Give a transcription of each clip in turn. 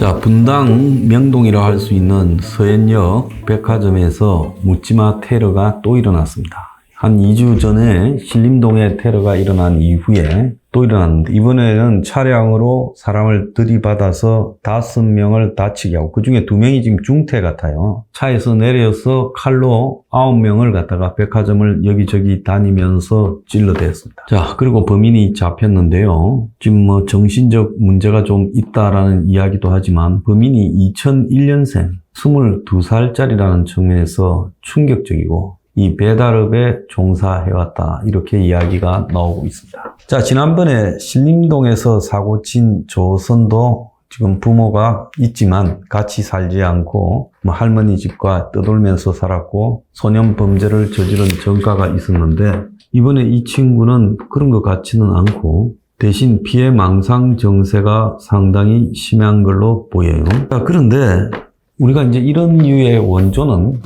자, 분당 명동이라 할 수 있는 서현역 백화점에서 묻지마 테러가 또 일어났습니다. 한 2주 전에 신림동에 테러가 일어난 이후에 또 일어났는데, 이번에는 차량으로 사람을 들이받아서 5명을 다치게 하고, 그 중에 2명이 지금 중태 같아요. 차에서 내려서 칼로 9명을 갖다가 백화점을 여기저기 다니면서 찔러댔습니다. 자, 그리고 범인이 잡혔는데요. 지금 뭐 정신적 문제가 좀 있다라는 이야기도 하지만, 범인이 2001년생 22살짜리라는 측면에서 충격적이고, 이 배달업에 종사해왔다, 이렇게 이야기가 나오고 있습니다. 자, 지난번에 신림동에서 사고친 조선도 지금 부모가 있지만 같이 살지 않고 할머니 집과 떠돌면서 살았고 소년 범죄를 저지른 전과가 있었는데, 이번에 이 친구는 그런 것 같지는 않고 대신 피해 망상 정세가 상당히 심한 걸로 보여요. 자, 그런데 우리가 이제 이런 류의 원조는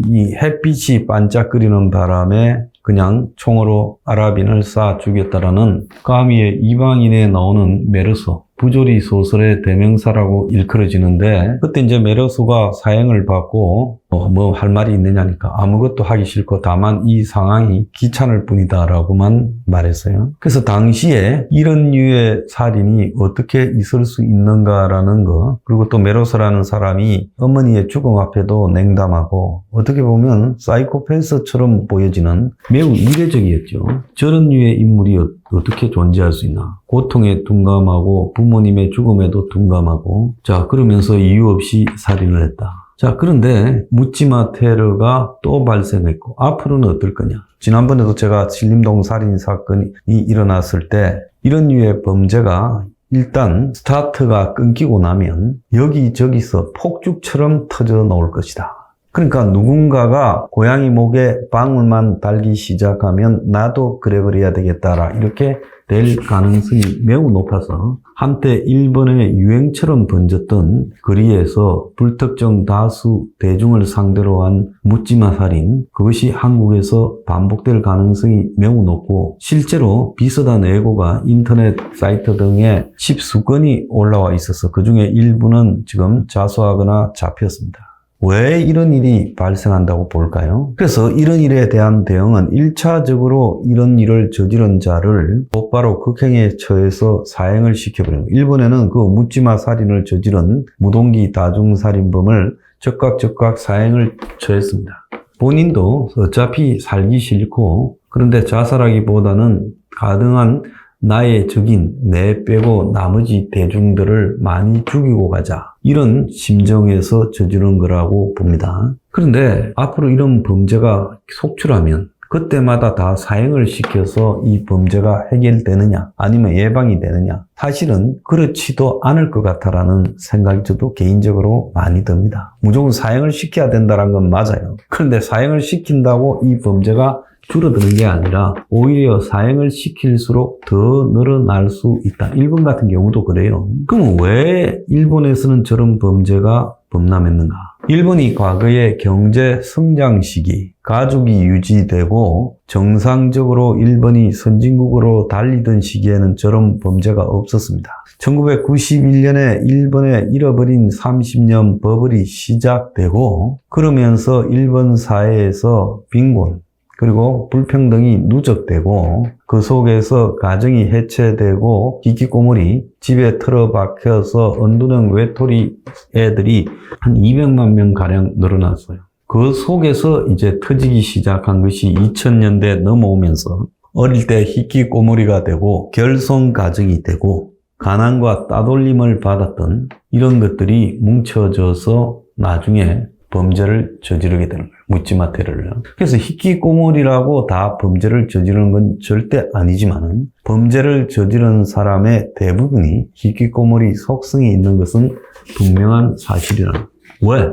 이 햇빛이 반짝거리는 바람에 그냥 총으로 아랍인을 쏴 죽였다라는 까미의 이방인에 나오는 메르소, 부조리 소설의 대명사라고 일컬어지는데, 그때 이제 메르소가 사형을 받고 뭐 할 말이 있느냐니까 아무것도 하기 싫고 다만 이 상황이 귀찮을 뿐이다라고만 말했어요. 그래서 당시에 이런 류의 살인이 어떻게 있을 수 있는가라는 거, 그리고 또 메르소라는 사람이 어머니의 죽음 앞에도 냉담하고 어떻게 보면 사이코패스처럼 보여지는 매우 이례적이었죠. 저런 류의 인물이 어떻게 존재할 수 있나. 고통에 둔감하고 부모님의 죽음에도 둔감하고, 자, 그러면서 이유 없이 살인을 했다. 자, 그런데 묻지마 테러가 또 발생했고 앞으로는 어떨 거냐. 지난번에도 제가 신림동 살인 사건이 일어났을 때 이런 류의 범죄가 일단 스타트가 끊기고 나면 여기저기서 폭죽처럼 터져 나올 것이다. 그러니까 누군가가 고양이 목에 방울만 달기 시작하면 나도 그래버려야 되겠다라, 이렇게 될 가능성이 매우 높아서 한때 일본의 유행처럼 번졌던 거리에서 불특정 다수 대중을 상대로 한 묻지마 살인, 그것이 한국에서 반복될 가능성이 매우 높고, 실제로 비슷한 예고가 인터넷 사이트 등에 10수건이 올라와 있어서 그 중에 일부는 지금 자수하거나 잡혔습니다. 왜 이런 일이 발생한다고 볼까요? 그래서 이런 일에 대한 대응은 1차적으로 이런 일을 저지른 자를 곧바로 극형에 처해서 사형을 시켜버린 거예요. 일본에는 그 묻지마 살인을 저지른 무동기 다중살인범을 즉각 사형을 처했습니다. 본인도 어차피 살기 싫고, 그런데 자살하기보다는 가능한 나의 적인 내 빼고 나머지 대중들을 많이 죽이고 가자, 이런 심정에서 저지른 거라고 봅니다. 그런데 앞으로 이런 범죄가 속출하면 그때마다 다 사형을 시켜서 이 범죄가 해결되느냐 아니면 예방이 되느냐, 사실은 그렇지도 않을 것 같다라는 생각이 저도 개인적으로 많이 듭니다. 무조건 사형을 시켜야 된다는 건 맞아요. 그런데 사형을 시킨다고 이 범죄가 줄어드는 게 아니라 오히려 사형을 시킬수록 더 늘어날 수 있다. 일본 같은 경우도 그래요. 그럼 왜 일본에서는 저런 범죄가 범람했는가? 일본이 과거의 경제 성장 시기, 가족이 유지되고 정상적으로 일본이 선진국으로 달리던 시기에는 저런 범죄가 없었습니다. 1991년에 일본의 잃어버린 30년 버블이 시작되고, 그러면서 일본 사회에서 빈곤, 그리고 불평등이 누적되고, 그 속에서 가정이 해체되고 히키코모리, 집에 틀어박혀서 언두능 외톨이 애들이 한 200만 명가량 늘어났어요. 그 속에서 이제 터지기 시작한 것이 2000년대 넘어오면서 어릴 때 히키코모리가 되고 결손 가정이 되고 가난과 따돌림을 받았던 이런 것들이 뭉쳐져서 나중에 범죄를 저지르게 되는 거예요. 묻지마 테러를. 그래서 히키코모리라고 다 범죄를 저지르는 건 절대 아니지만은, 범죄를 저지른 사람의 대부분이 히키코모리 속성이 있는 것은 분명한 사실이라는 거예요. 왜?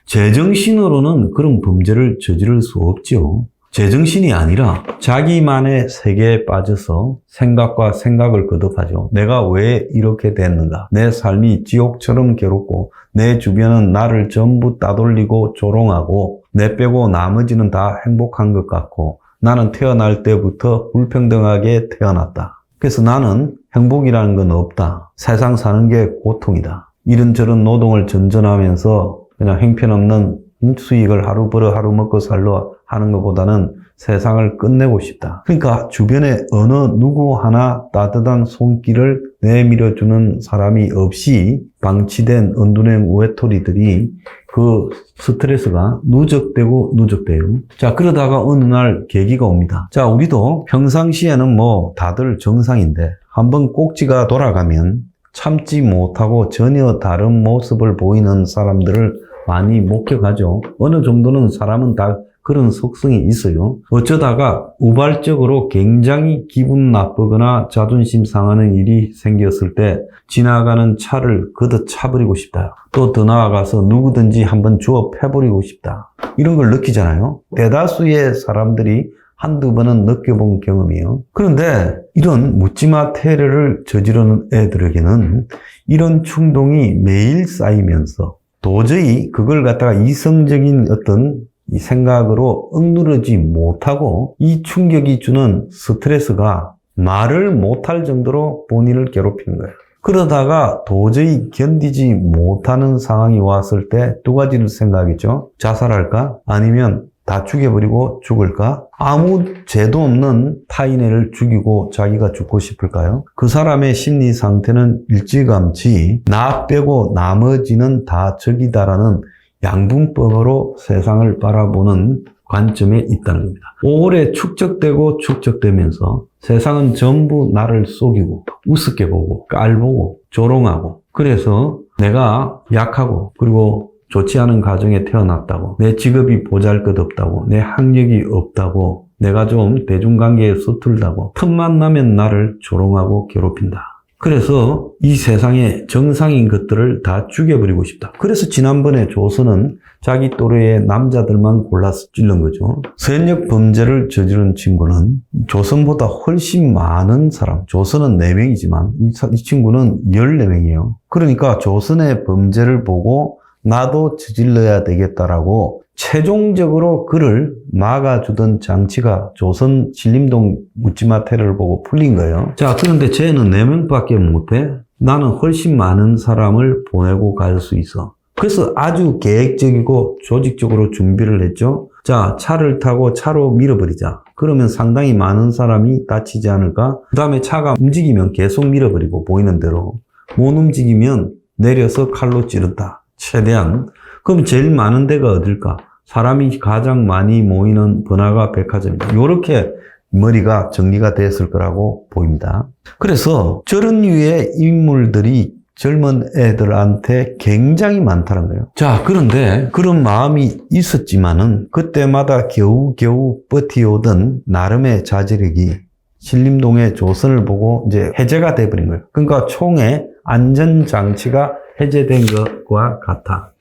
제정신으로는 그런 범죄를 저지를 수 없죠. 제정신이 아니라 자기만의 세계에 빠져서 생각과 생각을 거듭하죠. 내가 왜 이렇게 됐는가? 내 삶이 지옥처럼 괴롭고 내 주변은 나를 전부 따돌리고 조롱하고 내 빼고 나머지는 다 행복한 것 같고 나는 태어날 때부터 불평등하게 태어났다. 그래서 나는 행복이라는 건 없다. 세상 사는 게 고통이다. 이런저런 노동을 전전하면서 그냥 형편없는 수익을 하루 벌어 하루 먹고 살러 하는 것보다는 세상을 끝내고 싶다. 그러니까 주변에 어느 누구 하나 따뜻한 손길을 내밀어주는 사람이 없이 방치된 은둔형 외톨이들이 그 스트레스가 누적되고 누적돼요. 자, 그러다가 어느 날 계기가 옵니다. 자, 우리도 평상시에는 뭐 다들 정상인데 한번 꼭지가 돌아가면 참지 못하고 전혀 다른 모습을 보이는 사람들을 많이 목격하죠. 어느 정도는 사람은 다 그런 속성이 있어요. 어쩌다가 우발적으로 굉장히 기분 나쁘거나 자존심 상하는 일이 생겼을 때 지나가는 차를 걷어 차버리고 싶다. 또 더 나아가서 누구든지 한번 주워 패버리고 싶다. 이런 걸 느끼잖아요. 대다수의 사람들이 한두 번은 느껴본 경험이에요. 그런데 이런 묻지마 테러를 저지르는 애들에게는 이런 충동이 매일 쌓이면서 도저히 그걸 갖다가 이성적인 어떤 이 생각으로 억누르지 못하고 이 충격이 주는 스트레스가 말을 못할 정도로 본인을 괴롭히는 거예요. 그러다가 도저히 견디지 못하는 상황이 왔을 때 두 가지를 생각하겠죠. 자살할까? 아니면 다 죽여버리고 죽을까? 아무 죄도 없는 타인을 죽이고 자기가 죽고 싶을까요? 그 사람의 심리 상태는 일찌감치 나 빼고 나머지는 다 적이다라는 양분법으로 세상을 바라보는 관점에 있다는 겁니다. 오래 축적되고 축적되면서 세상은 전부 나를 속이고 우습게 보고 깔보고 조롱하고 그래서 내가 약하고 그리고 좋지 않은 가정에 태어났다고 내 직업이 보잘것없다고 내 학력이 없다고 내가 좀 대중관계에 서툴다고 틈만 나면 나를 조롱하고 괴롭힌다. 그래서 이 세상에 정상인 것들을 다 죽여버리고 싶다. 그래서 지난번에 조선은 자기 또래의 남자들만 골라서 찔른 거죠. 서현역 범죄를 저지른 친구는 조선보다 훨씬 많은 사람, 조선은 4명이지만 이 친구는 14명이에요. 그러니까 조선의 범죄를 보고 나도 저질러야 되겠다라고 최종적으로 그를 막아주던 장치가 조선 신림동 묻지마 테러를 보고 풀린 거예요. 자, 그런데 쟤는 4명밖에 못해? 나는 훨씬 많은 사람을 보내고 갈 수 있어. 그래서 아주 계획적이고 조직적으로 준비를 했죠. 자, 차를 타고 차로 밀어버리자. 그러면 상당히 많은 사람이 다치지 않을까? 그 다음에 차가 움직이면 계속 밀어버리고 보이는 대로. 못 움직이면 내려서 칼로 찌른다. 최대한. 그럼 제일 많은 데가 어딜까? 사람이 가장 많이 모이는 번화가 백화점입니다. 이렇게 머리가 정리가 됐을 거라고 보입니다. 그래서 저런 류의 인물들이 젊은 애들한테 굉장히 많다는 거예요. 자, 그런데 그런 마음이 있었지만은 그때마다 겨우겨우 버티오던 나름의 자제력이 신림동의 조선을 보고 이제 해제가 돼버린 거예요. 그러니까 총의 안전장치가 해제된 것과 같아.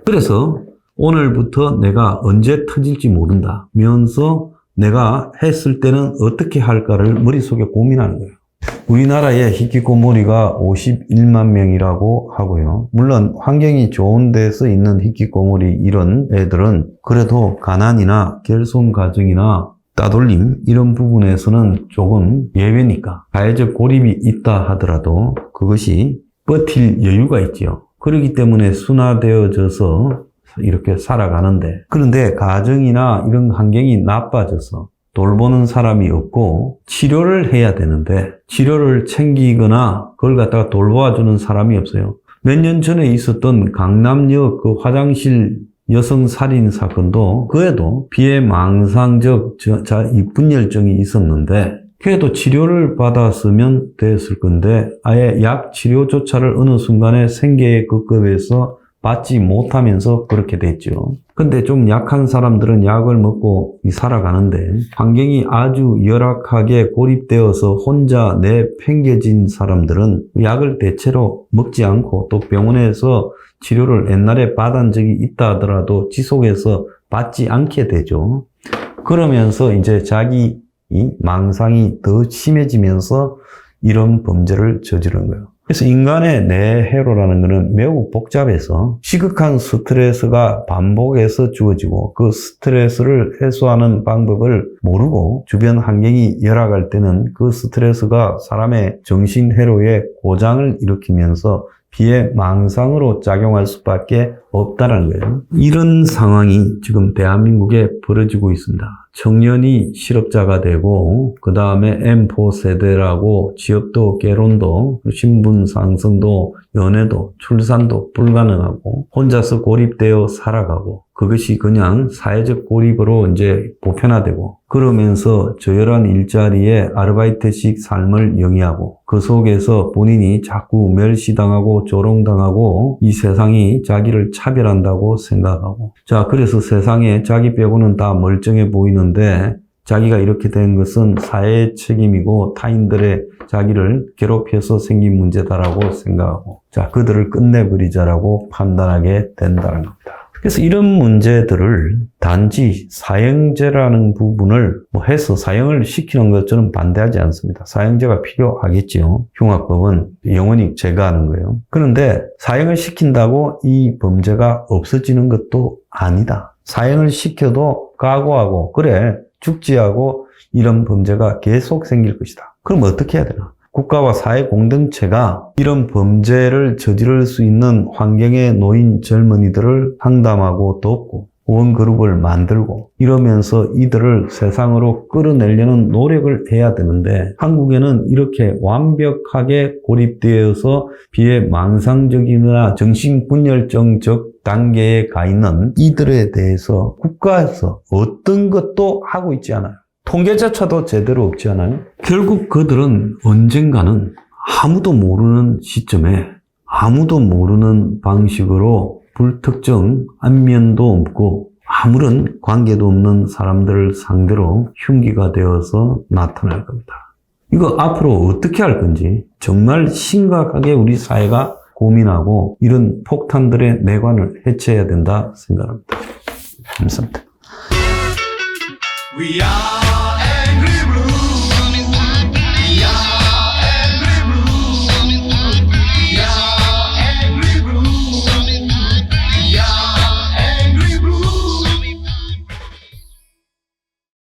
그래서 오늘부터 내가 언제 터질지 모른다 면서 내가 했을 때는 어떻게 할까를 머릿속에 고민하는 거예요. 우리나라의 히키코모리가 51만 명이라고 하고요. 물론 환경이 좋은 데서 있는 히키코모리 이런 애들은 그래도 가난이나 결손 가정이나 따돌림 이런 부분에서는 조금 예외니까 가해적 고립이 있다 하더라도 그것이 버틸 여유가 있지요. 그렇기 때문에 순화되어져서 이렇게 살아가는데 그런데 가정이나 이런 환경이 나빠져서 돌보는 사람이 없고 치료를 해야 되는데 치료를 챙기거나 그걸 갖다가 돌보아주는 사람이 없어요. 몇 년 전에 있었던 강남역 그 화장실 여성 살인 사건도 그에도 비해망상적 분열증이 있었는데 그래도 치료를 받았으면 됐을 건데 아예 약 치료조차를 어느 순간에 생계의 급급에서 받지 못하면서 그렇게 됐죠. 근데 좀 약한 사람들은 약을 먹고 살아가는데 환경이 아주 열악하게 고립되어서 혼자 내팽개진 사람들은 약을 대체로 먹지 않고 또 병원에서 치료를 옛날에 받은 적이 있다 하더라도 지속해서 받지 않게 되죠. 그러면서 이제 자기 이 망상이 더 심해지면서 이런 범죄를 저지른 거예요. 그래서 인간의 뇌회로라는 것은 매우 복잡해서 시극한 스트레스가 반복해서 주어지고 그 스트레스를 해소하는 방법을 모르고 주변 환경이 열악할 때는 그 스트레스가 사람의 정신회로에 고장을 일으키면서 비의 망상으로 작용할 수밖에 없다는 거예요. 이런 상황이 지금 대한민국에 벌어지고 있습니다. 청년이 실업자가 되고 그 다음에 M4 세대라고 취업도 개론도 신분 상승도 연애도 출산도 불가능하고 혼자서 고립되어 살아가고 그것이 그냥 사회적 고립으로 이제 보편화되고 그러면서 저열한 일자리에 아르바이트식 삶을 영위하고 그 속에서 본인이 자꾸 멸시당하고 조롱당하고 이 세상이 자기를 차별한다고 생각하고 자 그래서 세상에 자기 빼고는 다 멀쩡해 보이는데 자기가 이렇게 된 것은 사회의 책임이고 타인들의 자기를 괴롭혀서 생긴 문제다라고 생각하고 자 그들을 끝내버리자라고 판단하게 된다는 겁니다. 그래서 이런 문제들을 단지 사형제라는 부분을 해서 사형을 시키는 것 저는 반대하지 않습니다. 사형제가 필요하겠지요. 흉악법은 영원히 제거하는 거예요. 그런데 사형을 시킨다고 이 범죄가 없어지는 것도 아니다. 사형을 시켜도 각오하고 그래 죽지하고 이런 범죄가 계속 생길 것이다. 그럼 어떻게 해야 되나? 국가와 사회 공동체가 이런 범죄를 저지를 수 있는 환경에 놓인 젊은이들을 상담하고 돕고 후원그룹을 만들고 이러면서 이들을 세상으로 끌어내려는 노력을 해야 되는데 한국에는 이렇게 완벽하게 고립되어서 비망상적이나 정신분열증적 단계에 가 있는 이들에 대해서 국가에서 어떤 것도 하고 있지 않아요. 통계조차도 제대로 없지 않아요? 결국 그들은 언젠가는 아무도 모르는 시점에 아무도 모르는 방식으로 불특정 안면도 없고 아무런 관계도 없는 사람들을 상대로 흉기가 되어서 나타날 겁니다. 이거 앞으로 어떻게 할 건지 정말 심각하게 우리 사회가 고민하고 이런 폭탄들의 내관을 해체해야 된다 생각합니다. 감사합니다. We are